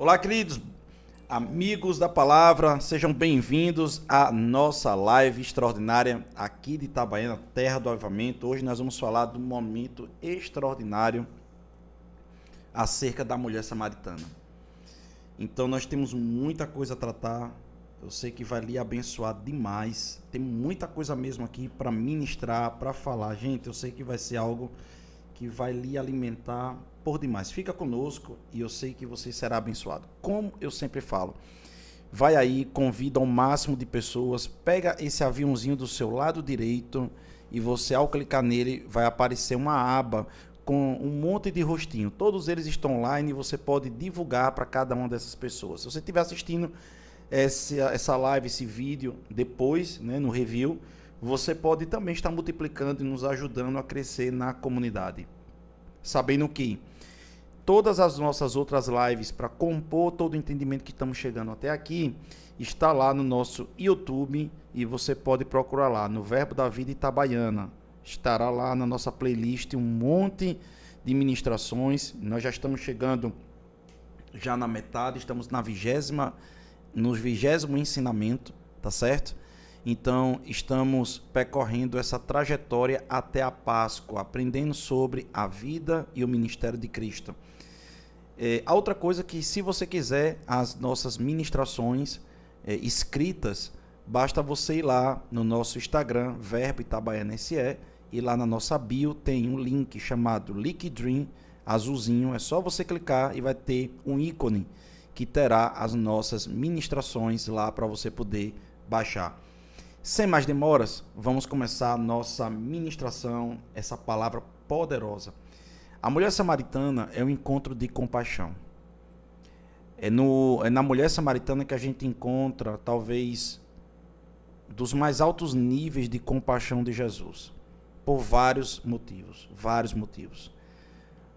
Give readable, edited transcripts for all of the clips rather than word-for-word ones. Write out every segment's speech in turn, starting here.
Olá, queridos amigos da palavra, sejam bem-vindos à nossa live extraordinária aqui de Itabaiana, terra do avivamento. Hoje nós vamos falar de um momento extraordinário acerca da mulher samaritana. Então nós temos muita coisa a tratar, eu sei que vai lhe abençoar demais, tem muita coisa mesmo aqui para ministrar, para falar. Gente, eu sei que vai ser algo que vai lhe alimentar por demais. Fica conosco e eu sei que você será abençoado. Como eu sempre falo, vai aí, convida ao máximo de pessoas, pega esse aviãozinho do seu lado direito e você, ao clicar nele, vai aparecer uma aba com um monte de rostinho. Todos eles estão online e você pode divulgar para cada uma dessas pessoas. Se você estiver assistindo essa live, esse vídeo depois, né, no review, você pode também estar multiplicando e nos ajudando a crescer na comunidade. Sabendo que todas as nossas outras lives, para compor todo o entendimento que estamos chegando até aqui, está lá no nosso YouTube e você pode procurar lá no Verbo da Vida Itabaiana. Estará lá na nossa playlist um monte de ministrações. Nós já estamos chegando já na metade, estamos no 20º ensinamento, tá certo? Então, estamos percorrendo essa trajetória até a Páscoa, aprendendo sobre a vida e o ministério de Cristo. A outra coisa que, se você quiser as nossas ministrações escritas, basta você ir lá no nosso Instagram, Verbo Itabaiana SE, e lá na nossa bio tem um link chamado Linkdream, azulzinho, é só você clicar e vai ter um ícone que terá as nossas ministrações lá para você poder baixar. Sem mais demoras, vamos começar a nossa ministração, essa palavra poderosa. A mulher samaritana é um encontro de compaixão. É na mulher samaritana que a gente encontra, talvez, dos mais altos níveis de compaixão de Jesus. Por vários motivos.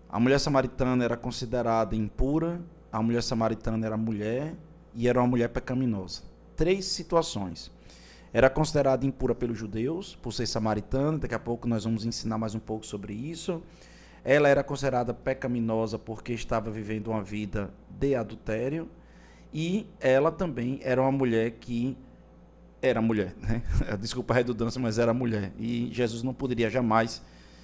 A mulher samaritana era considerada impura, a mulher samaritana era mulher e era uma mulher pecaminosa. 3 situações. Era considerada impura pelos judeus, por ser samaritana, daqui a pouco nós vamos ensinar mais um pouco sobre isso. Ela era considerada pecaminosa porque estava vivendo uma vida de adultério. E ela também era uma mulher que era mulher, né? Desculpa a redundância, mas era mulher. E Jesus não poderia jamais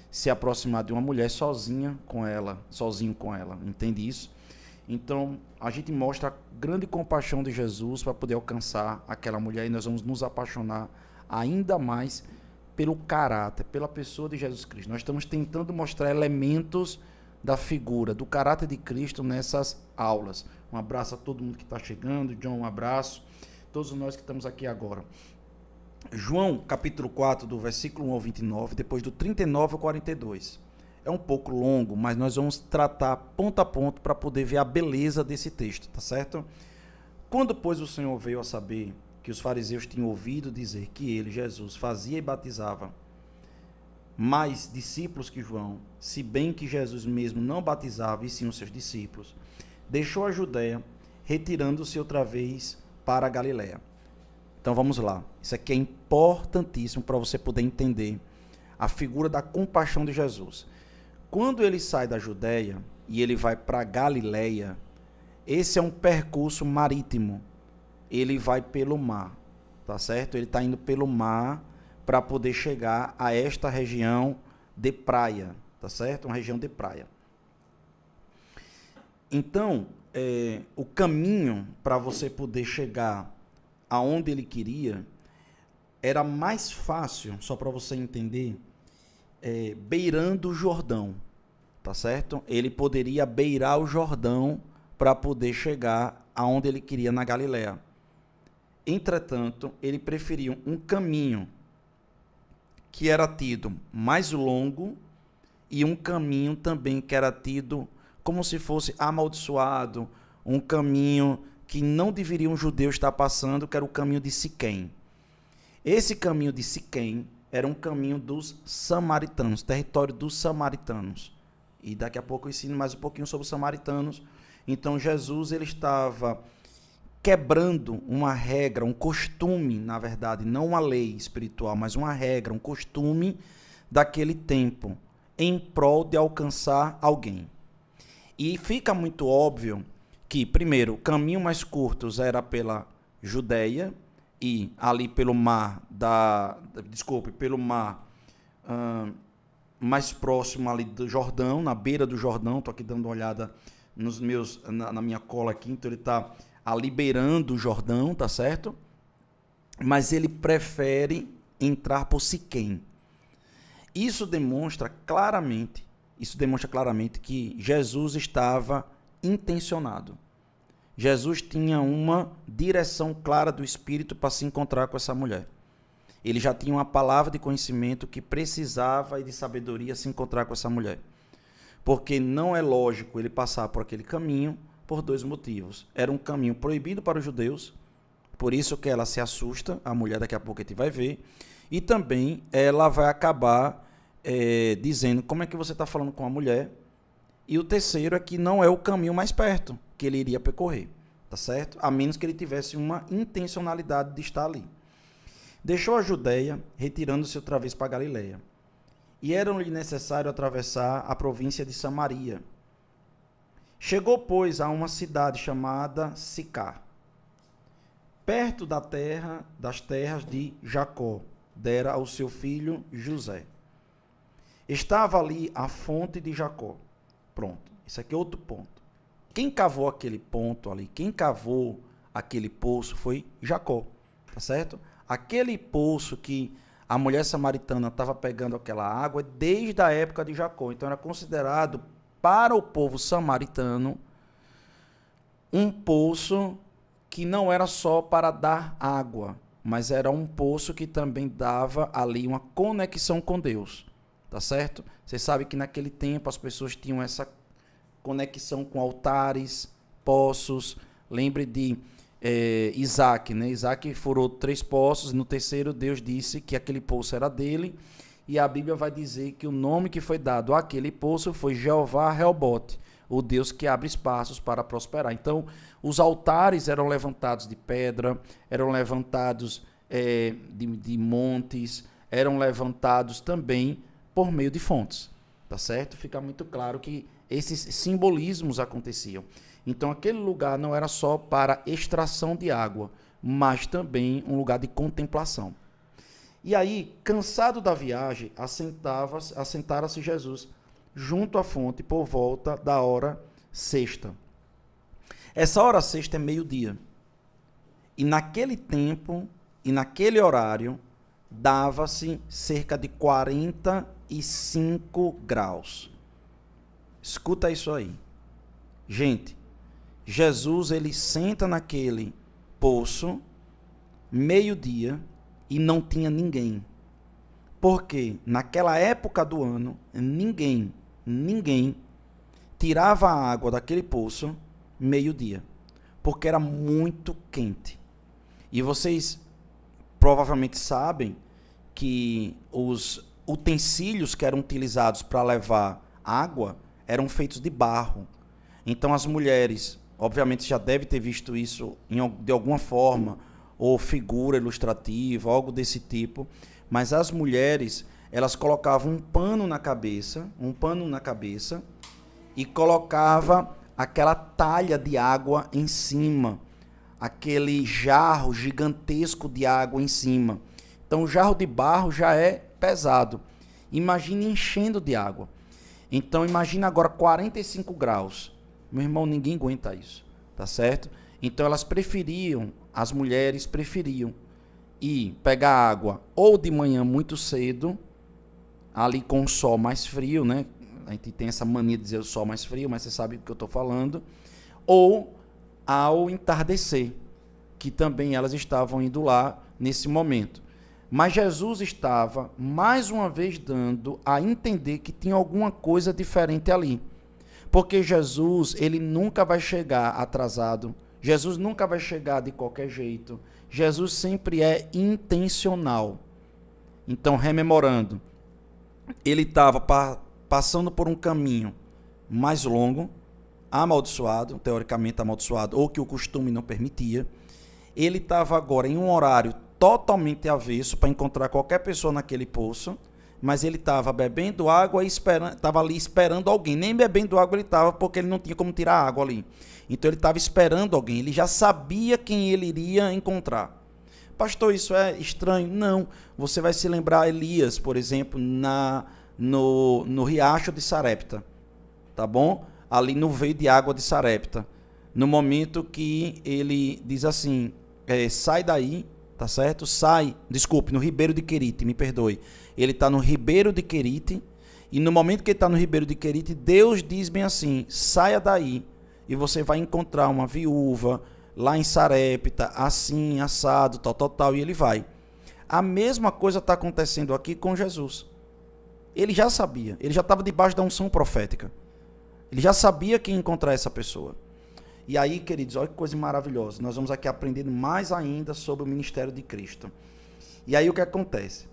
se aproximar de uma mulher sozinho com ela, entende isso? Então, a gente mostra a grande compaixão de Jesus para poder alcançar aquela mulher e nós vamos nos apaixonar ainda mais pelo caráter, pela pessoa de Jesus Cristo. Nós estamos tentando mostrar elementos da figura, do caráter de Cristo nessas aulas. Um abraço a todo mundo que está chegando. John, um abraço. Todos nós que estamos aqui agora. João, capítulo 4, do versículo 1 ao 29, depois do 39 ao 42. É um pouco longo, mas nós vamos tratar ponto a ponto para poder ver a beleza desse texto, tá certo? Quando, pois, o Senhor veio a saber que os fariseus tinham ouvido dizer que ele, Jesus, fazia e batizava mais discípulos que João, se bem que Jesus mesmo não batizava, e sim os seus discípulos, deixou a Judéia, retirando-se outra vez para a Galiléia. Então vamos lá. Isso aqui é importantíssimo para você poder entender a figura da compaixão de Jesus. Quando ele sai da Judéia e ele vai para a Galiléia, esse é um percurso marítimo. Ele vai pelo mar, tá certo? Ele está indo pelo mar para poder chegar a esta região de praia, tá certo? Uma região de praia. Então, o caminho para você poder chegar aonde ele queria era mais fácil, só para você entender, beirando o Jordão, tá certo? Ele poderia beirar o Jordão para poder chegar aonde ele queria na Galiléia. Entretanto, ele preferiu um caminho que era tido mais longo e um caminho também que era tido como se fosse amaldiçoado, um caminho que não deveria um judeu estar passando, que era o caminho de Siquém. Esse caminho de Siquém era um caminho dos samaritanos, território dos samaritanos. E daqui a pouco eu ensino mais um pouquinho sobre os samaritanos. Então Jesus ele estava quebrando uma regra, um costume, na verdade, não uma lei espiritual, mas uma regra, um costume daquele tempo, em prol de alcançar alguém. E fica muito óbvio que, primeiro, o caminho mais curto era pela Judéia e ali pelo mar pelo mar mais próximo ali do Jordão, na beira do Jordão. Estou aqui dando uma olhada na minha cola aqui, então ele está ali beirando o Jordão, tá certo? Mas ele prefere entrar por Siquém. Isso demonstra claramente que Jesus estava intencionado. Jesus tinha uma direção clara do Espírito para se encontrar com essa mulher. Ele já tinha uma palavra de conhecimento que precisava e de sabedoria se encontrar com essa mulher. Porque não é lógico ele passar por aquele caminho por dois motivos. Era um caminho proibido para os judeus, por isso que ela se assusta, a mulher daqui a pouco a gente vai ver, e também ela vai acabar dizendo como é que você está falando com a mulher. E o terceiro é que não é o caminho mais perto que ele iria percorrer, tá certo? A menos que ele tivesse uma intencionalidade de estar ali. Deixou a Judéia, retirando-se outra vez para Galiléia. E era-lhe necessário atravessar a província de Samaria. Chegou, pois, a uma cidade chamada Sicar, perto das terras de Jacó, dera ao seu filho José. Estava ali a fonte de Jacó. Pronto, isso aqui é outro ponto. Quem cavou aquele ponto ali, quem cavou aquele poço foi Jacó, tá certo? Aquele poço que a mulher samaritana estava pegando aquela água desde a época de Jacó. Então era considerado para o povo samaritano um poço que não era só para dar água, mas era um poço que também dava ali uma conexão com Deus, tá certo? Você sabe que naquele tempo as pessoas tinham essa conexão com altares, poços. Lembre de Isaac, né? Isaac furou 3 poços, no terceiro Deus disse que aquele poço era dele, e a Bíblia vai dizer que o nome que foi dado àquele poço foi Jeová Reobote, o Deus que abre espaços para prosperar. Então, os altares eram levantados de pedra, eram levantados de montes, eram levantados também por meio de fontes, tá certo? Fica muito claro que esses simbolismos aconteciam. Então, aquele lugar não era só para extração de água, mas também um lugar de contemplação. E aí, cansado da viagem, assentara-se Jesus junto à fonte por volta da hora sexta. Essa hora sexta é meio-dia. E naquele tempo e naquele horário, dava-se cerca de 45 graus. Escuta isso aí. Gente, Jesus, ele senta naquele poço, meio-dia, e não tinha ninguém. Porque naquela época do ano, ninguém tirava a água daquele poço meio-dia. Porque era muito quente. E vocês provavelmente sabem que os utensílios que eram utilizados para levar água eram feitos de barro. Então as mulheres, obviamente já devem ter visto isso de alguma forma, ou figura ilustrativa, algo desse tipo, mas as mulheres, elas colocavam um pano na cabeça, e colocava aquela talha de água em cima, aquele jarro gigantesco de água em cima. Então o jarro de barro já é pesado. Imagine enchendo de água. Então imagina agora 45 graus. Meu irmão, ninguém aguenta isso, tá certo? Então as mulheres preferiam ir pegar água ou de manhã muito cedo, ali com o sol mais frio, né? A gente tem essa mania de dizer o sol mais frio, mas você sabe do que eu estou falando. Ou ao entardecer, que também elas estavam indo lá nesse momento. Mas Jesus estava, mais uma vez, dando a entender que tinha alguma coisa diferente ali. Porque Jesus, ele nunca vai chegar atrasado. Jesus nunca vai chegar de qualquer jeito. Jesus sempre é intencional. Então, rememorando, ele estava passando por um caminho mais longo, amaldiçoado, teoricamente amaldiçoado, ou que o costume não permitia. Ele estava agora em um horário totalmente avesso para encontrar qualquer pessoa naquele poço, mas ele estava bebendo água e estava ali esperando alguém. Nem bebendo água ele estava, porque ele não tinha como tirar água ali. Então ele estava esperando alguém, ele já sabia quem ele iria encontrar. Pastor, isso é estranho? Não. Você vai se lembrar Elias, por exemplo, no riacho de Sarepta, tá bom? Ali no veio de água de Sarepta. No momento que ele diz assim, sai daí, tá certo? No ribeiro de Querite, me perdoe. Ele está no ribeiro de Querite, e no momento que ele está no ribeiro de Querite, Deus diz bem assim, saia daí, e você vai encontrar uma viúva lá em Sarepta, assim, assado, tal, e ele vai. A mesma coisa está acontecendo aqui com Jesus. Ele já sabia, ele já estava debaixo da unção profética. Ele já sabia que ia encontrar essa pessoa. E aí, queridos, olha que coisa maravilhosa. Nós vamos aqui aprendendo mais ainda sobre o ministério de Cristo. E aí o que acontece?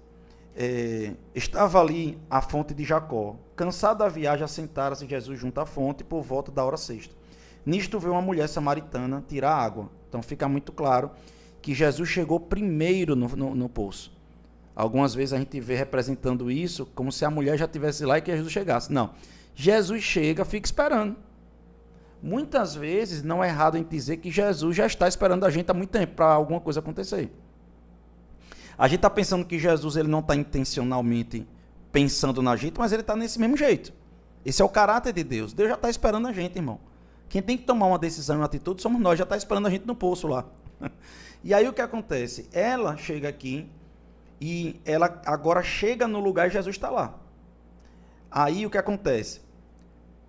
Estava ali a fonte de Jacó. Cansado da viagem, assentara-se Jesus junto à fonte por volta da hora sexta. Nisto veio uma mulher samaritana tirar água. Então fica muito claro que Jesus chegou primeiro no poço. Algumas vezes a gente vê representando isso como se a mulher já estivesse lá e que Jesus chegasse. Não. Jesus chega, fica esperando. Muitas vezes não é errado em dizer que Jesus já está esperando a gente há muito tempo para alguma coisa acontecer. A gente está pensando que Jesus ele não está intencionalmente pensando na gente, mas ele está nesse mesmo jeito. Esse é o caráter de Deus. Deus já está esperando a gente, irmão. Quem tem que tomar uma decisão e uma atitude somos nós, já está esperando a gente no poço lá. E aí o que acontece? Ela chega aqui e ela agora chega no lugar e Jesus está lá. Aí o que acontece?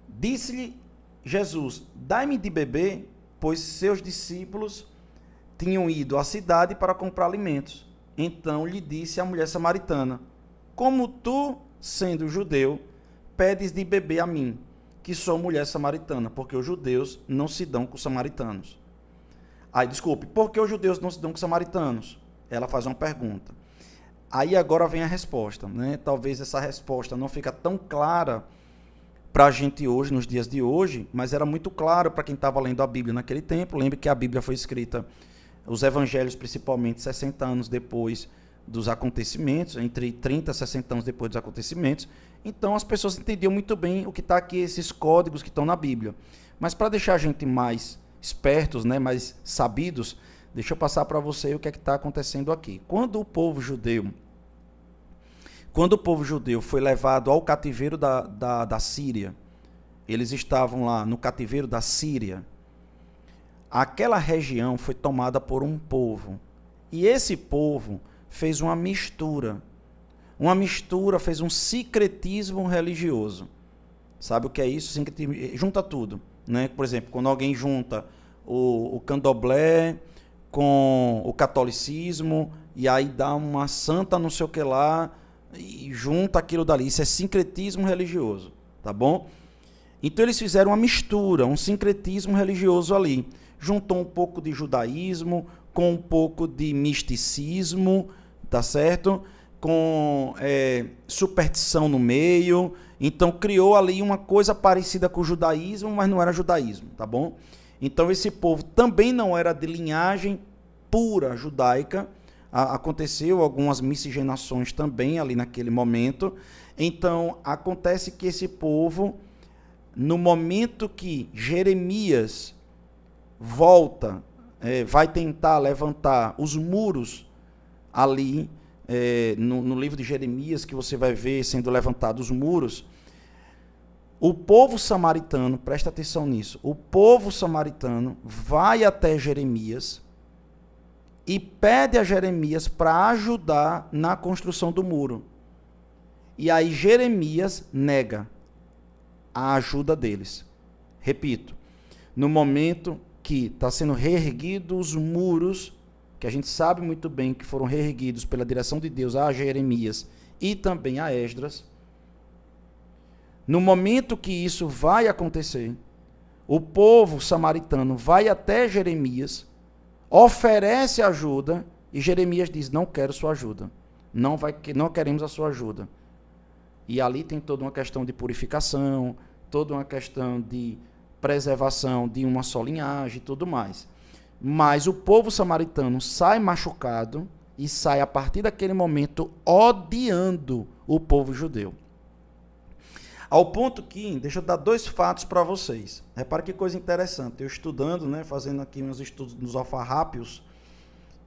Disse-lhe Jesus, dai-me de beber, pois seus discípulos tinham ido à cidade para comprar alimentos. Então lhe disse a mulher samaritana, como tu, sendo judeu, pedes de beber a mim, que sou mulher samaritana, porque os judeus não se dão com os samaritanos. Aí, desculpe, por que os judeus não se dão com os samaritanos? Ela faz uma pergunta. Aí agora vem a resposta, né? Talvez essa resposta não fica tão clara para a gente hoje, nos dias de hoje, mas era muito claro para quem estava lendo a Bíblia naquele tempo. Lembre que a Bíblia foi escrita, os evangelhos principalmente, 60 anos depois dos acontecimentos, entre 30 e 60 anos depois dos acontecimentos. Então as pessoas entendiam muito bem o que está aqui, esses códigos que estão na Bíblia. Mas para deixar a gente mais espertos, né, mais sabidos, deixa eu passar para você o que é que está acontecendo aqui. Quando o povo judeu foi levado ao cativeiro da Síria, eles estavam lá no cativeiro da Síria, aquela região foi tomada por um povo. E esse povo fez uma mistura. Fez um sincretismo religioso. Sabe o que é isso? Sincretismo, junta tudo. Né? Por exemplo, quando alguém junta o candomblé com o catolicismo, e aí dá uma santa não sei o que lá, e junta aquilo dali. Isso é sincretismo religioso, tá bom? Então eles fizeram uma mistura, um sincretismo religioso ali. Juntou um pouco de judaísmo com um pouco de misticismo, tá certo? Com superstição no meio. Então criou ali uma coisa parecida com o judaísmo, mas não era judaísmo, tá bom? Então esse povo também não era de linhagem pura judaica. Aconteceu algumas miscigenações também ali naquele momento. Então acontece que esse povo, no momento que Jeremias volta, vai tentar levantar os muros ali, no livro de Jeremias, que você vai ver sendo levantados os muros, o povo samaritano, presta atenção nisso, o povo samaritano vai até Jeremias e pede a Jeremias para ajudar na construção do muro. E aí Jeremias nega a ajuda deles. Repito, no momento que está sendo reerguidos os muros, que a gente sabe muito bem que foram reerguidos pela direção de Deus a Jeremias e também a Esdras, no momento que isso vai acontecer, o povo samaritano vai até Jeremias, oferece ajuda, e Jeremias diz, não quero sua ajuda, não queremos a sua ajuda. E ali tem toda uma questão de purificação, toda uma questão de preservação de uma só linhagem e tudo mais. Mas o povo samaritano sai machucado e sai a partir daquele momento odiando o povo judeu. Ao ponto que, deixa eu dar 2 fatos para vocês. Repara que coisa interessante. Eu estudando, né, fazendo aqui uns estudos nos alfarrápios,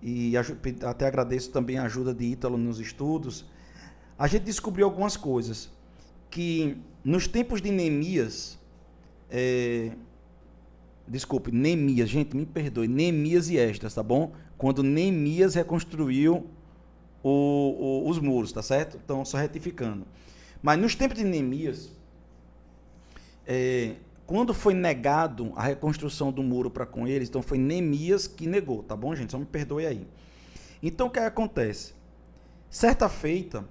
e até agradeço também a ajuda de Ítalo nos estudos, a gente descobriu algumas coisas. Que nos tempos de Neemias, Neemias, gente, me perdoe, Neemias e Esdras, tá bom? Quando Neemias reconstruiu os muros, tá certo? Então, só retificando. Mas nos tempos de Neemias, quando foi negado a reconstrução do muro para com eles, então foi Neemias que negou, tá bom, gente? Só me perdoe aí. Então, o que acontece? Certa feita,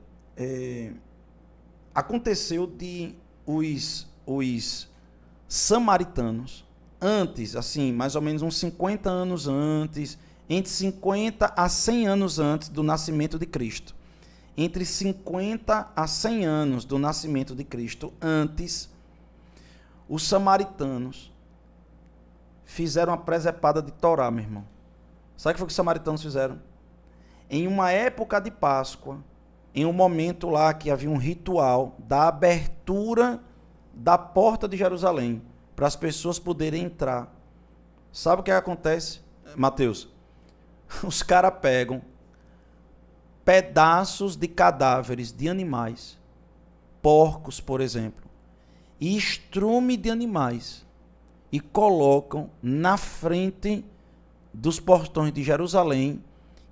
aconteceu de os samaritanos, antes, assim, mais ou menos uns 50 anos antes, entre 50 a 100 anos antes do nascimento de Cristo. Entre 50 a 100 anos do nascimento de Cristo, antes, os samaritanos fizeram a presepada de Torá, meu irmão. Sabe o que foi que os samaritanos fizeram? Em uma época de Páscoa, em um momento lá que havia um ritual da abertura da porta de Jerusalém, para as pessoas poderem entrar. Sabe o que acontece, Mateus? Os caras pegam pedaços de cadáveres de animais, porcos, por exemplo, e estrume de animais, e colocam na frente dos portões de Jerusalém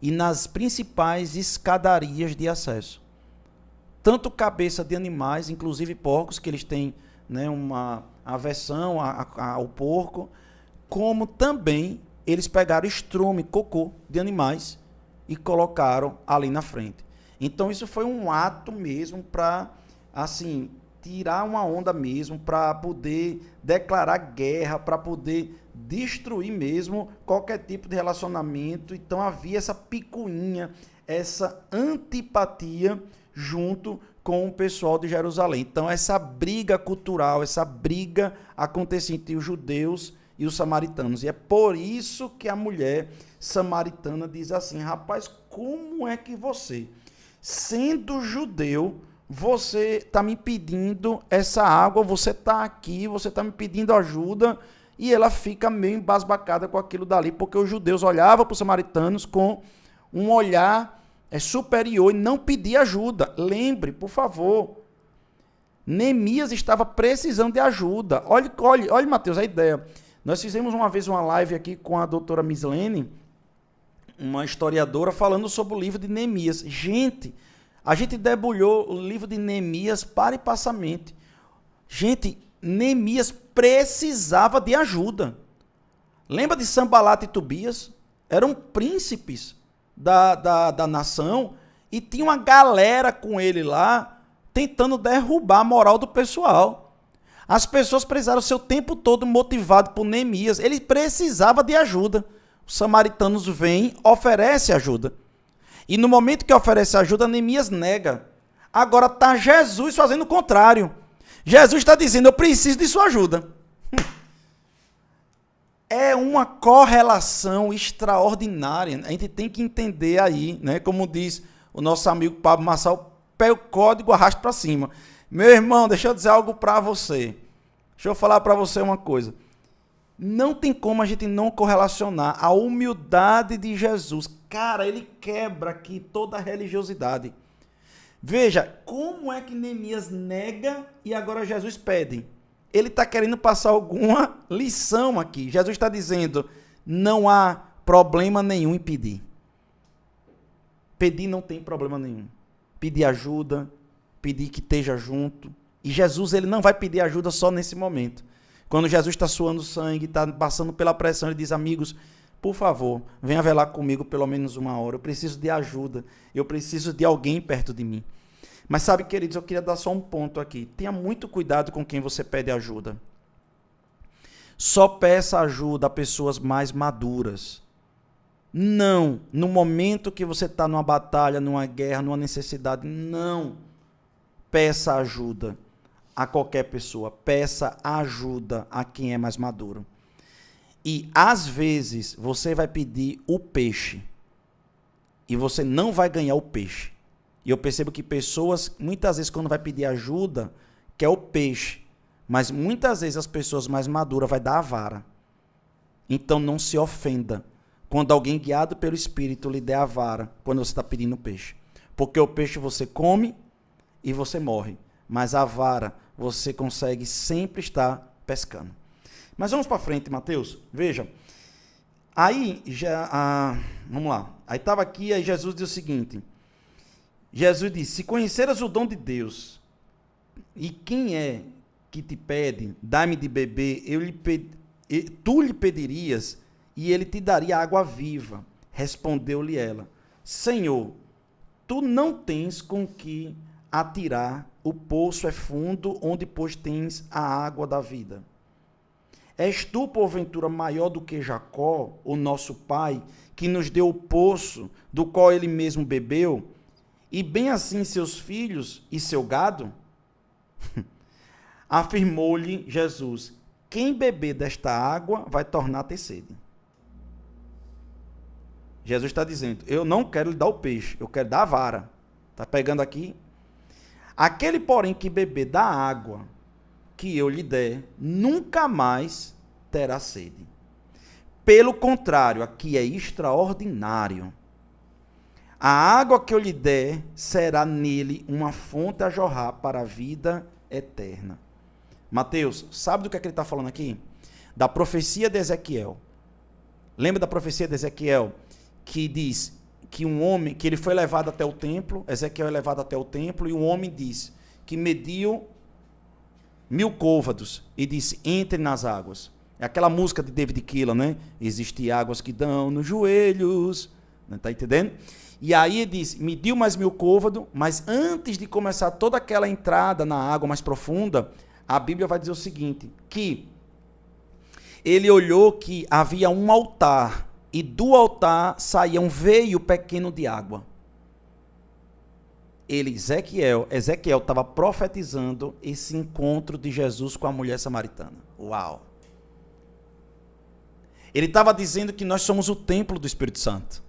e nas principais escadarias de acesso. Tanto cabeça de animais, inclusive porcos, que eles têm, né, uma aversão ao porco, como também eles pegaram estrume, cocô de animais e colocaram ali na frente. Então isso foi um ato mesmo para, assim, tirar uma onda mesmo, para poder declarar guerra, para poder destruir mesmo qualquer tipo de relacionamento. Então havia essa picuinha, essa antipatia junto com o pessoal de Jerusalém. Então essa briga cultural, essa briga acontecia entre os judeus e os samaritanos. E é por isso que a mulher samaritana diz assim: rapaz, como é que você, sendo judeu, você está me pedindo essa água, você está aqui, você está me pedindo ajuda? E ela fica meio embasbacada com aquilo dali, porque os judeus olhavam para os samaritanos com um olhar superior e não pedia ajuda. Lembre, por favor, Neemias estava precisando de ajuda. Olha, Mateus, a ideia. Nós fizemos uma vez uma live aqui com a doutora Mislene, uma historiadora, falando sobre o livro de Neemias. Gente, a gente debulhou o livro de Neemias para e passamente. Gente, Neemias precisava de ajuda. Lembra de Sanbalat e Tobias? Eram príncipes da nação e tinha uma galera com ele lá tentando derrubar a moral do pessoal. As pessoas precisaram ser o tempo todo motivado por Neemias. Ele precisava de ajuda. Os samaritanos vêm, oferecem ajuda. E no momento que oferece ajuda, Neemias nega. Agora está Jesus fazendo o contrário. Jesus está dizendo: eu preciso de sua ajuda. É uma correlação extraordinária. A gente tem que entender aí, né? Como diz o nosso amigo Pablo Marçal, pé o código, arrasta para cima. Meu irmão, deixa eu dizer algo para você. Deixa eu falar para você uma coisa. Não tem como a gente não correlacionar a humildade de Jesus. Cara, ele quebra aqui toda a religiosidade. Veja, como é que Neemias nega e agora Jesus pede? Ele está querendo passar alguma lição aqui. Jesus está dizendo: não há problema nenhum em pedir. Pedir não tem problema nenhum. Pedir ajuda, pedir que esteja junto. E Jesus, ele não vai pedir ajuda só nesse momento. Quando Jesus está suando sangue, está passando pela pressão, ele diz: amigos, por favor, venha velar comigo pelo menos 1 hora. Eu preciso de ajuda. Eu preciso de alguém perto de mim. Mas sabe, queridos, eu queria dar só um ponto aqui. Tenha muito cuidado com quem você pede ajuda. Só peça ajuda a pessoas mais maduras. Não, no momento que você está numa batalha, numa guerra, numa necessidade, não peça ajuda a qualquer pessoa. Peça ajuda a quem é mais maduro. E, às vezes, você vai pedir o peixe e você não vai ganhar o peixe. E eu percebo que pessoas, muitas vezes, quando vai pedir ajuda, que é o peixe. Mas muitas vezes as pessoas mais maduras vai dar a vara. Então não se ofenda quando alguém guiado pelo Espírito lhe der a vara, quando você está pedindo peixe. Porque o peixe você come e você morre. Mas a vara você consegue sempre estar pescando. Mas vamos para frente, Mateus. Veja. Aí, vamos lá. Aí estava aqui, aí Jesus disse o seguinte. Jesus disse, se conheceras o dom de Deus, e quem é que te pede, dá-me de beber, tu lhe pedirias, e ele te daria água viva. Respondeu-lhe ela, Senhor, tu não tens com que atirar, o poço é fundo, onde pois tens a água da vida. És tu, porventura, maior do que Jacó, o nosso pai, que nos deu o poço, do qual ele mesmo bebeu, e bem assim seus filhos e seu gado? Afirmou-lhe Jesus, quem beber desta água vai tornar a ter sede. Jesus está dizendo, eu não quero lhe dar o peixe, eu quero dar a vara. Está pegando aqui? Aquele, porém, que beber da água que eu lhe der, nunca mais terá sede. Pelo contrário, aqui é extraordinário. A água que eu lhe der será nele uma fonte a jorrar para a vida eterna. Mateus, sabe do que é que ele está falando aqui? Da profecia de Ezequiel. Lembra da profecia de Ezequiel? Que diz que um homem, que ele foi levado até o templo, Ezequiel é levado até o templo, e um homem diz que mediu 1000 côvados e disse, entre nas águas. É aquela música de David Keelan, né? Existem águas que dão nos joelhos, não tá entendendo? E aí ele disse, mediu mais 1000 côvados, mas antes de começar toda aquela entrada na água mais profunda, a Bíblia vai dizer o seguinte, que ele olhou que havia um altar, e do altar saía um veio pequeno de água. Ezequiel estava profetizando esse encontro de Jesus com a mulher samaritana. Uau! Ele estava dizendo que nós somos o templo do Espírito Santo.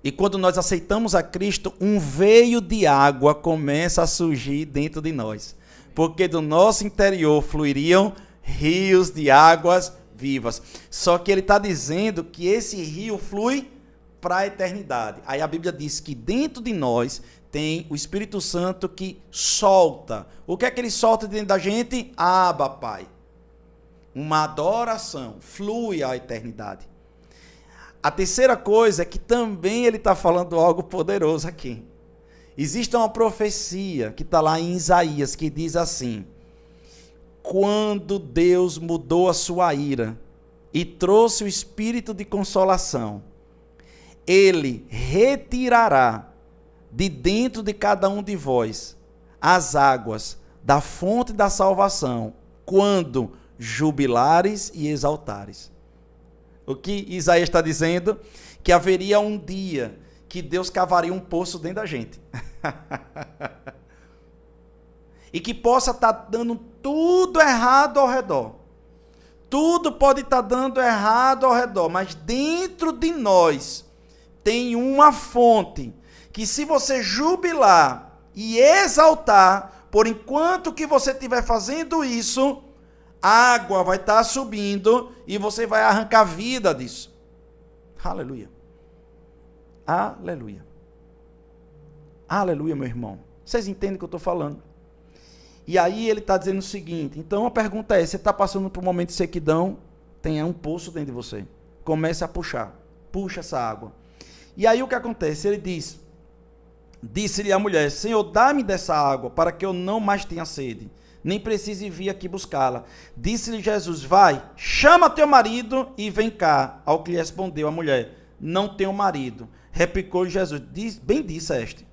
E quando nós aceitamos a Cristo, um veio de água começa a surgir dentro de nós. Porque do nosso interior fluiriam rios de águas vivas. Só que ele está dizendo que esse rio flui para a eternidade. Aí a Bíblia diz que dentro de nós tem o Espírito Santo que solta. O que é que ele solta dentro da gente? Abba, Pai. Uma adoração. Flui à eternidade. A terceira coisa é que também ele está falando algo poderoso aqui. Existe uma profecia que está lá em Isaías que diz assim: quando Deus mudou a sua ira e trouxe o espírito de consolação, ele retirará de dentro de cada um de vós as águas da fonte da salvação, quando jubilares e exaltares. O que Isaías está dizendo? Que haveria um dia que Deus cavaria um poço dentro da gente. E que possa estar dando tudo errado ao redor. Tudo pode estar dando errado ao redor, mas dentro de nós tem uma fonte que, se você jubilar e exaltar, por enquanto que você estiver fazendo isso, a água vai estar subindo e você vai arrancar vida disso. Aleluia. Aleluia. Aleluia, meu irmão. Vocês entendem o que eu estou falando? E aí ele está dizendo o seguinte, então a pergunta é, você está passando por um momento de sequidão, tenha um poço dentro de você. Comece a puxar. Puxa essa água. E aí o que acontece? Ele diz, disse-lhe a mulher, Senhor, dá-me dessa água, para que eu não mais tenha sede, nem precise vir aqui buscá-la. Disse-lhe Jesus, vai, chama teu marido e vem cá. Ao que lhe respondeu a mulher, não tenho marido. Replicou Jesus, bem disseste,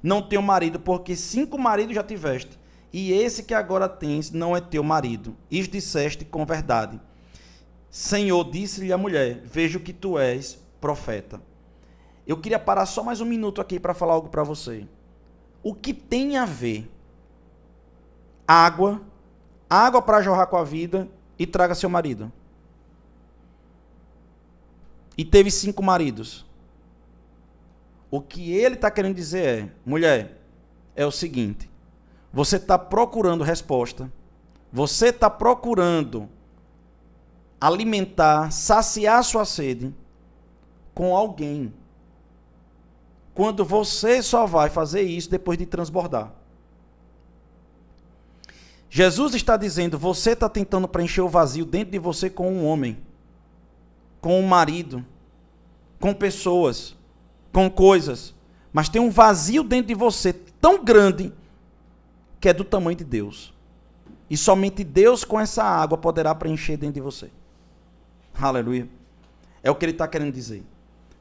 não tenho marido, porque 5 maridos já tiveste, e esse que agora tens não é teu marido. Isto disseste com verdade. Senhor, disse-lhe a mulher, vejo que tu és profeta. Eu queria parar só mais um minuto aqui para falar algo para você. O que tem a ver água para jorrar com a vida e traga seu marido? E teve 5 maridos. O que ele está querendo dizer é, mulher, é o seguinte, você está procurando resposta, você está procurando alimentar, saciar sua sede com alguém, quando você só vai fazer isso depois de transbordar. Jesus está dizendo, você está tentando preencher o vazio dentro de você com um homem, com um marido, com pessoas, com coisas, mas tem um vazio dentro de você tão grande que é do tamanho de Deus. E somente Deus com essa água poderá preencher dentro de você. Aleluia. É o que ele está querendo dizer.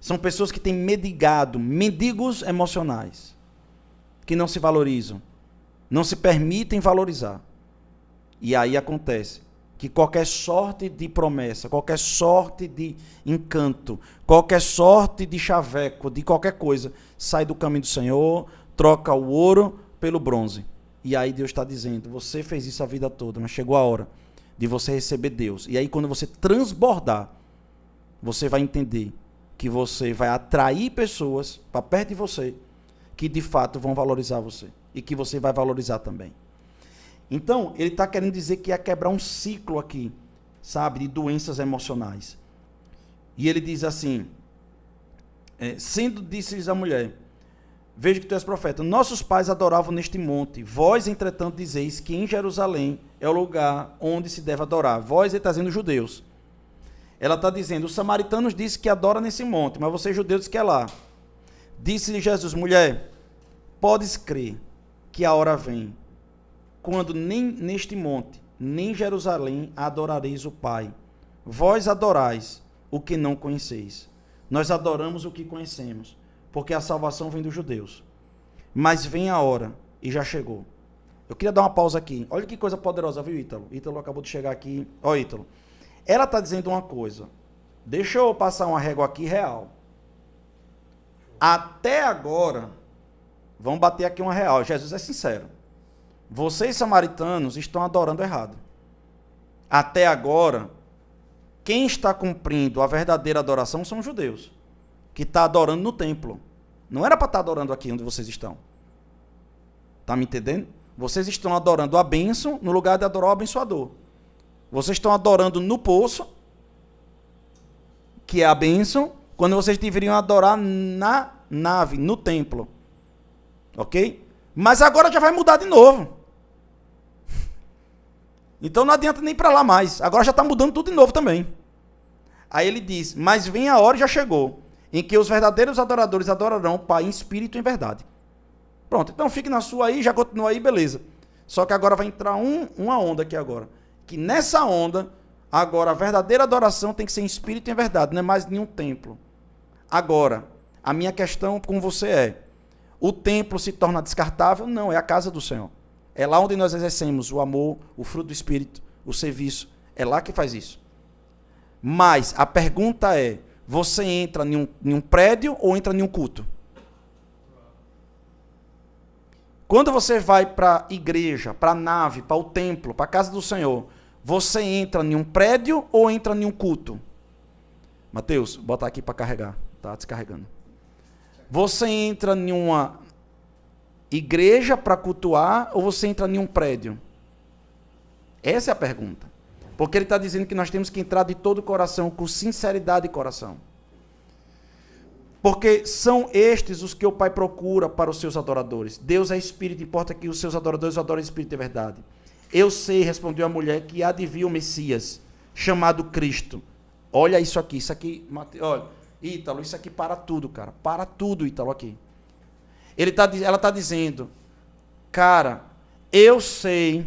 São pessoas que têm mendigos emocionais, que não se valorizam, não se permitem valorizar. E aí acontece que qualquer sorte de promessa, qualquer sorte de encanto, qualquer sorte de chaveco, de qualquer coisa, sai do caminho do Senhor, troca o ouro pelo bronze. E aí Deus está dizendo, você fez isso a vida toda, mas chegou a hora de você receber Deus. E aí quando você transbordar, você vai entender que você vai atrair pessoas para perto de você, que de fato vão valorizar você. E que você vai valorizar também. Então, ele está querendo dizer que ia quebrar um ciclo aqui, sabe, de doenças emocionais. E ele diz assim, sendo disse-lhes a mulher, veja que tu és profeta, nossos pais adoravam neste monte, vós, entretanto, dizeis que em Jerusalém é o lugar onde se deve adorar. Vós, ele está dizendo judeus. Ela está dizendo, os samaritanos dizem que adora nesse monte, mas vocês judeus dizem que é lá. Disse-lhe Jesus, mulher, podes crer que a hora vem, quando nem neste monte, nem em Jerusalém adorareis o Pai. Vós adorais o que não conheceis. Nós adoramos o que conhecemos, porque a salvação vem dos judeus. Mas vem a hora, e já chegou. Eu queria dar uma pausa aqui. Olha que coisa poderosa, viu, Ítalo? Ítalo acabou de chegar aqui. Ó, Ítalo. Ela está dizendo uma coisa. Deixa eu passar uma régua aqui real. Até agora, vamos bater aqui uma real. Jesus é sincero. Vocês, samaritanos, estão adorando errado. Até agora, quem está cumprindo a verdadeira adoração são os judeus, que estão adorando no templo. Não era para estar adorando aqui onde vocês estão. Está me entendendo? Vocês estão adorando a bênção no lugar de adorar o abençoador. Vocês estão adorando no poço, que é a bênção, quando vocês deveriam adorar na nave, no templo. Ok? Mas agora já vai mudar de novo. Então não adianta nem ir para lá mais. Agora já está mudando tudo de novo também. Aí ele diz, mas vem a hora e já chegou, em que os verdadeiros adoradores adorarão o Pai em espírito e em verdade. Pronto, então fique na sua aí, já continua aí, beleza. Só que agora vai entrar uma onda aqui agora. Que nessa onda, agora a verdadeira adoração tem que ser em espírito e em verdade, não é mais nenhum templo. Agora, a minha questão com você é, o templo se torna descartável? Não, é a casa do Senhor. É lá onde nós exercemos o amor, o fruto do Espírito, o serviço. É lá que faz isso. Mas a pergunta é, você entra em um prédio ou entra em um culto? Quando você vai para a igreja, para a nave, para o templo, para a casa do Senhor, você entra em um prédio ou entra em um culto? Mateus, bota aqui para carregar. Está descarregando. Você entra em uma igreja para cultuar ou você entra em um prédio? Essa é a pergunta. Porque ele está dizendo que nós temos que entrar de todo o coração, com sinceridade de coração. Porque são estes os que o Pai procura para os seus adoradores. Deus é Espírito, importa que os seus adoradores adorem Espírito e verdade. Eu sei, respondeu a mulher, que há de vir o Messias, chamado Cristo. Olha isso aqui, olha, Ítalo, isso aqui para tudo, cara. Para tudo, Ítalo, aqui. Ela está dizendo, cara, eu sei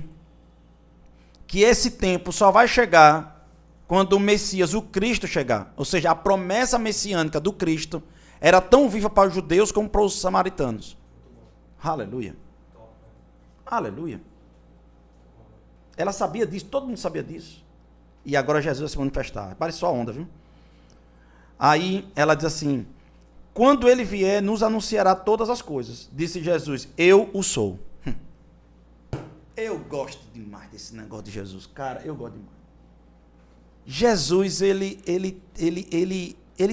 que esse tempo só vai chegar quando o Messias, o Cristo, chegar. Ou seja, a promessa messiânica do Cristo era tão viva para os judeus como para os samaritanos. Aleluia. Aleluia. Ela sabia disso, todo mundo sabia disso. E agora Jesus vai se manifestar. Parece só onda, viu? Aí ela diz assim, quando ele vier, nos anunciará todas as coisas. Disse Jesus, eu o sou. Eu gosto demais desse negócio de Jesus. Cara, eu gosto demais. Jesus, ele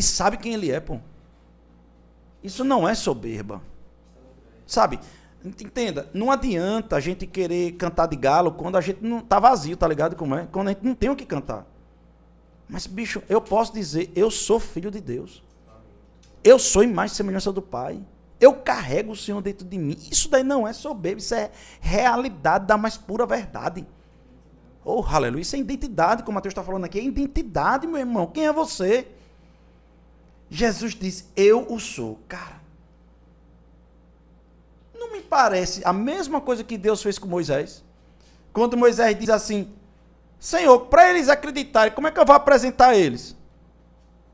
sabe quem ele é, pô. Isso não é soberba. Sabe? Entenda, não adianta a gente querer cantar de galo quando a gente não tá vazio, tá ligado como é? Quando a gente não tem o que cantar. Mas, bicho, eu posso dizer, eu sou filho de Deus. Eu sou imagem e semelhança do Pai. Eu carrego o Senhor dentro de mim. Isso daí não é soberba, isso é realidade da mais pura verdade. Oh, aleluia. Isso é identidade, como o Mateus está falando aqui. É identidade, meu irmão. Quem é você? Jesus disse, eu o sou. Cara, não me parece a mesma coisa que Deus fez com Moisés? Quando Moisés diz assim, Senhor, para eles acreditarem, como é que eu vou apresentar eles?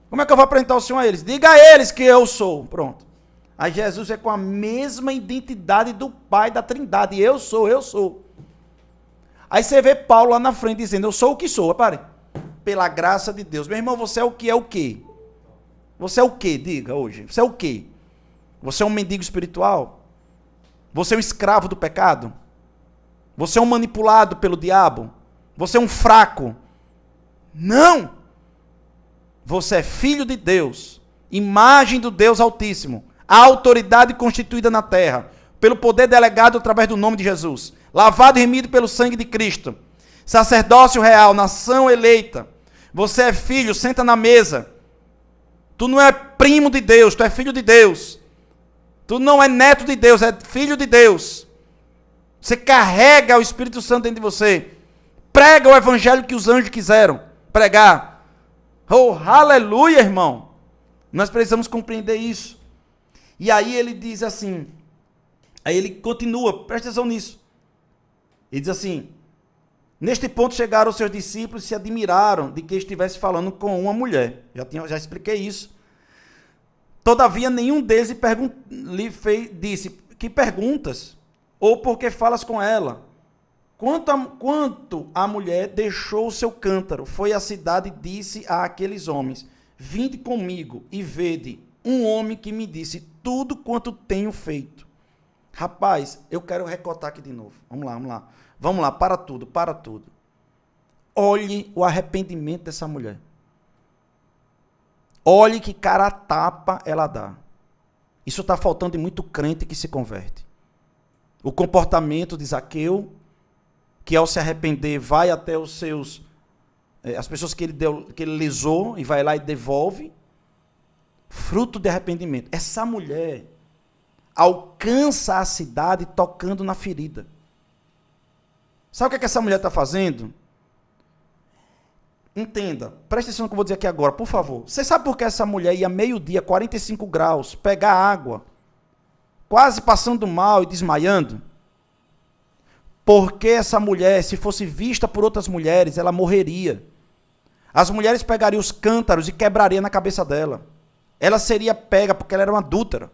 Como é que eu vou apresentar o Senhor a eles? Diga a eles que eu sou. Pronto. Aí Jesus é com a mesma identidade do Pai da Trindade. Eu sou, eu sou. Aí você vê Paulo lá na frente dizendo, eu sou o que sou. Repare. Pela graça de Deus. Meu irmão, você é o que é o quê? Você é o quê? Diga hoje. Você é o quê? Você é um mendigo espiritual? Você é um escravo do pecado? Você é um manipulado pelo diabo? Você é um fraco? Não! Você é filho de Deus, imagem do Deus Altíssimo, a autoridade constituída na terra, pelo poder delegado através do nome de Jesus, lavado e remido pelo sangue de Cristo, sacerdócio real, nação eleita. Você é filho, senta na mesa. Tu não é primo de Deus, tu é filho de Deus. Tu não é neto de Deus, é filho de Deus. Você carrega o Espírito Santo dentro de você. Prega o evangelho que os anjos quiseram pregar. Oh, aleluia, irmão. Nós precisamos compreender isso. E aí ele diz assim, aí ele continua, presta atenção nisso. Ele diz assim, neste ponto chegaram os seus discípulos e se admiraram de que estivesse falando com uma mulher. Já expliquei isso. Todavia, nenhum deles disse, que perguntas? Ou porque falas com ela? Quanto a mulher deixou o seu cântaro, foi à cidade e disse àqueles homens, vinde comigo e vede um homem que me disse tudo quanto tenho feito. Rapaz, eu quero recortar aqui de novo. Vamos lá, para tudo. Olhe o arrependimento dessa mulher. Olhe que cara a tapa ela dá. Isso está faltando em muito crente que se converte. O comportamento de Zaqueu, que ao se arrepender vai até os seus, as pessoas que ele lesou e vai lá e devolve, fruto de arrependimento. Essa mulher alcança a cidade tocando na ferida. Sabe o que essa mulher está fazendo? Entenda, preste atenção no que eu vou dizer aqui agora, por favor. Você sabe por que essa mulher ia meio-dia, 45 graus, pegar água, quase passando mal e desmaiando? Porque essa mulher, se fosse vista por outras mulheres, ela morreria. As mulheres pegariam os cântaros e quebrariam na cabeça dela. Ela seria pega porque ela era uma adúltera.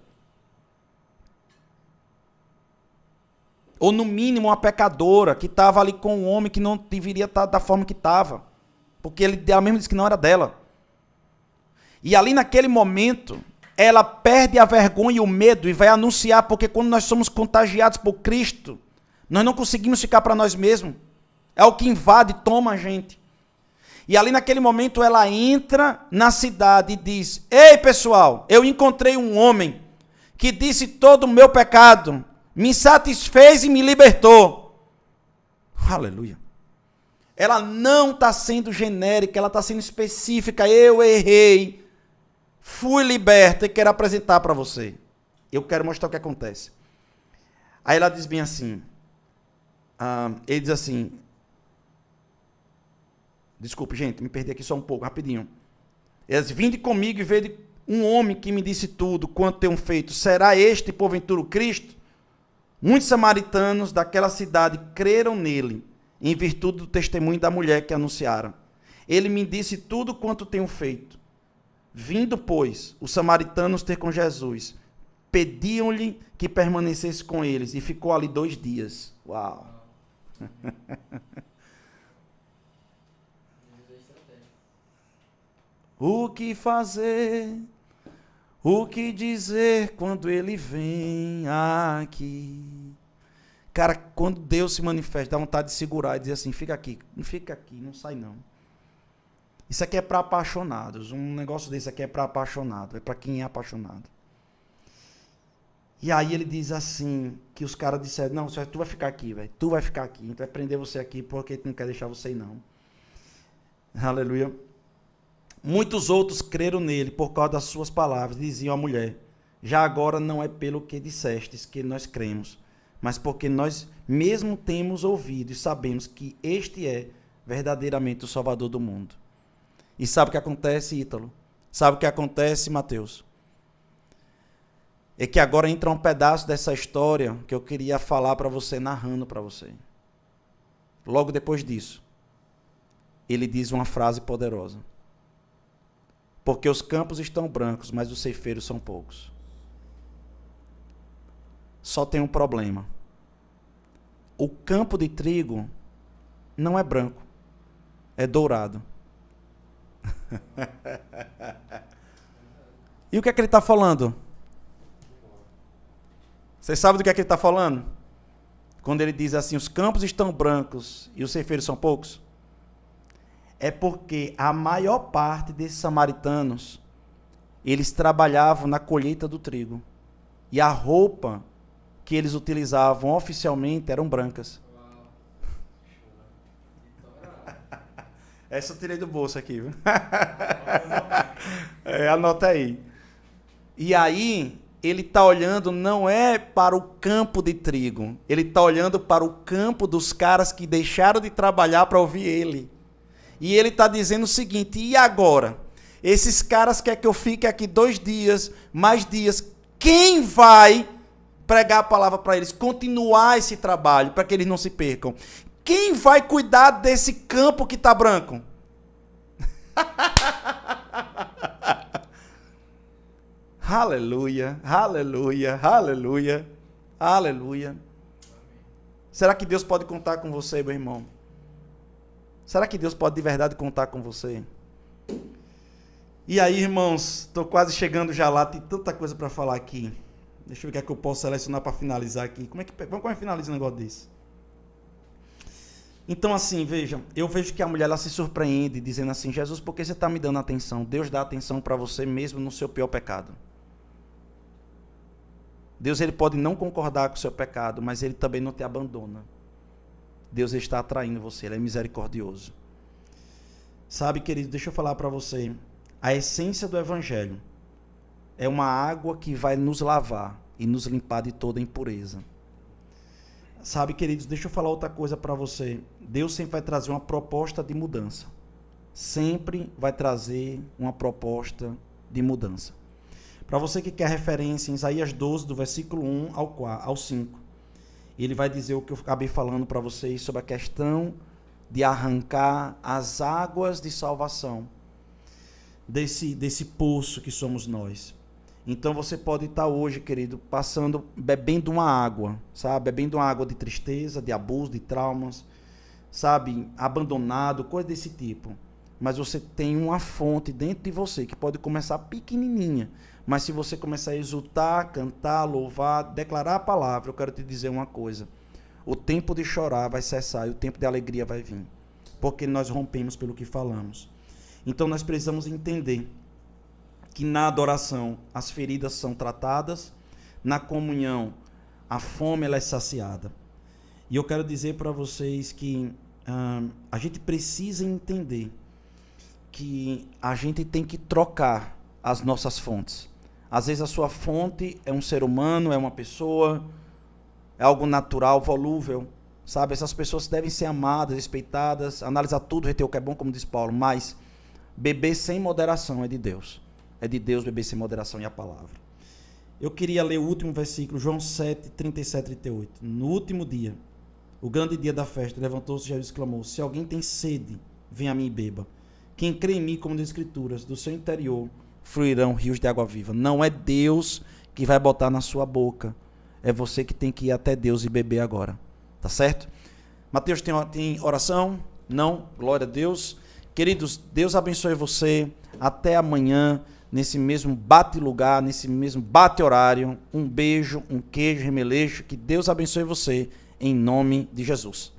Ou no mínimo uma pecadora que estava ali com um homem que não deveria estar da forma que estava. Porque ela mesmo disse que não era dela. E ali naquele momento, ela perde a vergonha e o medo e vai anunciar, porque quando nós somos contagiados por Cristo, nós não conseguimos ficar para nós mesmos. É o que invade, toma a gente. E ali naquele momento ela entra na cidade e diz, ei pessoal, eu encontrei um homem que disse todo o meu pecado, me satisfez e me libertou. Aleluia. Ela não está sendo genérica, ela está sendo específica. Eu errei, fui liberta e quero apresentar para você. Eu quero mostrar o que acontece. Aí ela diz bem assim, ele diz assim, desculpe gente, me perdi aqui só um pouco, rapidinho. Ele diz, vinde comigo e vede um homem que me disse tudo quanto tenho feito. Será este porventura o Cristo? Muitos samaritanos daquela cidade creram nele, em virtude do testemunho da mulher que anunciaram. Ele me disse tudo quanto tenho feito. Vindo, pois, os samaritanos ter com Jesus, pediam-lhe que permanecesse com eles, e ficou ali 2 dias. Uau! O que fazer? O que dizer quando ele vem aqui? Cara, quando Deus se manifesta, dá vontade de segurar e dizer assim, fica aqui, não sai não. Isso aqui é para apaixonados, um negócio desse aqui é para apaixonado, é para quem é apaixonado. E aí ele diz assim, que os caras disseram, não, tu vai ficar aqui, velho. Tu vai ficar aqui. A gente vai prender você aqui porque a gente não quer deixar você ir, não. Aleluia. Muitos outros creram nele por causa das suas palavras. Diziam à mulher, já agora não é pelo que dissestes que nós cremos, mas porque nós mesmo temos ouvido e sabemos que este é verdadeiramente o Salvador do mundo. E sabe o que acontece, Ítalo? Sabe o que acontece, Mateus? É que agora entra um pedaço dessa história que eu queria falar para você, narrando para você. Logo depois disso, ele diz uma frase poderosa. Porque os campos estão brancos, mas os ceifeiros são poucos. Só tem um problema. O campo de trigo não é branco, é dourado. E o que é que ele está falando? Você sabe do que é que ele está falando? Quando ele diz assim, os campos estão brancos e os ceifeiros são poucos? É porque a maior parte desses samaritanos, eles trabalhavam na colheita do trigo. E a roupa que eles utilizavam oficialmente eram brancas. Essa eu tirei do bolso aqui, viu? Anota aí. E aí, ele está olhando não é para o campo de trigo, ele está olhando para o campo dos caras que deixaram de trabalhar para ouvir ele. E ele está dizendo o seguinte, e agora? Esses caras querem que eu fique aqui 2 dias, mais dias. Quem vai pregar a palavra para eles? Continuar esse trabalho, para que eles não se percam. Quem vai cuidar desse campo que está branco? Aleluia, aleluia, aleluia, aleluia. Será que Deus pode contar com você, meu irmão? Será que Deus pode de verdade contar com você? E aí, irmãos, estou quase chegando já lá, tem tanta coisa para falar aqui. Deixa eu ver o que é que eu posso selecionar para finalizar aqui. Como é que finaliza um negócio desse? Então, assim, vejam, eu vejo que a mulher ela se surpreende, dizendo assim, Jesus, por que você está me dando atenção? Deus dá atenção para você mesmo no seu pior pecado. Deus ele pode não concordar com o seu pecado, mas ele também não te abandona. Deus está atraindo você, ele é misericordioso. Sabe, querido, deixa eu falar para você, a essência do evangelho é uma água que vai nos lavar e nos limpar de toda impureza. Sabe, queridos, deixa eu falar outra coisa para você. Deus sempre vai trazer uma proposta de mudança. Sempre vai trazer uma proposta de mudança. Para você que quer referência, em Isaías 12, do versículo 1 ao 5, ele vai dizer o que eu acabei falando para vocês sobre a questão de arrancar as águas de salvação desse poço que somos nós. Então você pode estar hoje, querido, bebendo uma água, sabe? Bebendo uma água de tristeza, de abuso, de traumas, sabe? Abandonado, coisa desse tipo. Mas você tem uma fonte dentro de você que pode começar pequenininha. Mas se você começar a exultar, cantar, louvar, declarar a palavra, eu quero te dizer uma coisa. O tempo de chorar vai cessar e o tempo de alegria vai vir. Porque nós rompemos pelo que falamos. Então nós precisamos entender que na adoração as feridas são tratadas, na comunhão a fome ela é saciada. E eu quero dizer para vocês que a gente precisa entender que a gente tem que trocar as nossas fontes. Às vezes a sua fonte é um ser humano, é uma pessoa, é algo natural, volúvel, sabe? Essas pessoas devem ser amadas, respeitadas, analisar tudo, reter o que é bom, como diz Paulo, mas beber sem moderação é de Deus. É de Deus beber sem moderação e a palavra. Eu queria ler o último versículo, João 7, 37 e 38. No último dia, o grande dia da festa, levantou-se Jesus e exclamou, se alguém tem sede, venha a mim e beba. Quem crê em mim, como diz as Escrituras, do seu interior fluirão rios de água viva. Não é Deus que vai botar na sua boca. É você que tem que ir até Deus e beber agora. Tá certo? Mateus, tem oração? Não? Glória a Deus. Queridos, Deus abençoe você. Até amanhã, nesse mesmo bate-lugar, nesse mesmo bate-horário. Um beijo, um queijo, remeleixo. Que Deus abençoe você, em nome de Jesus.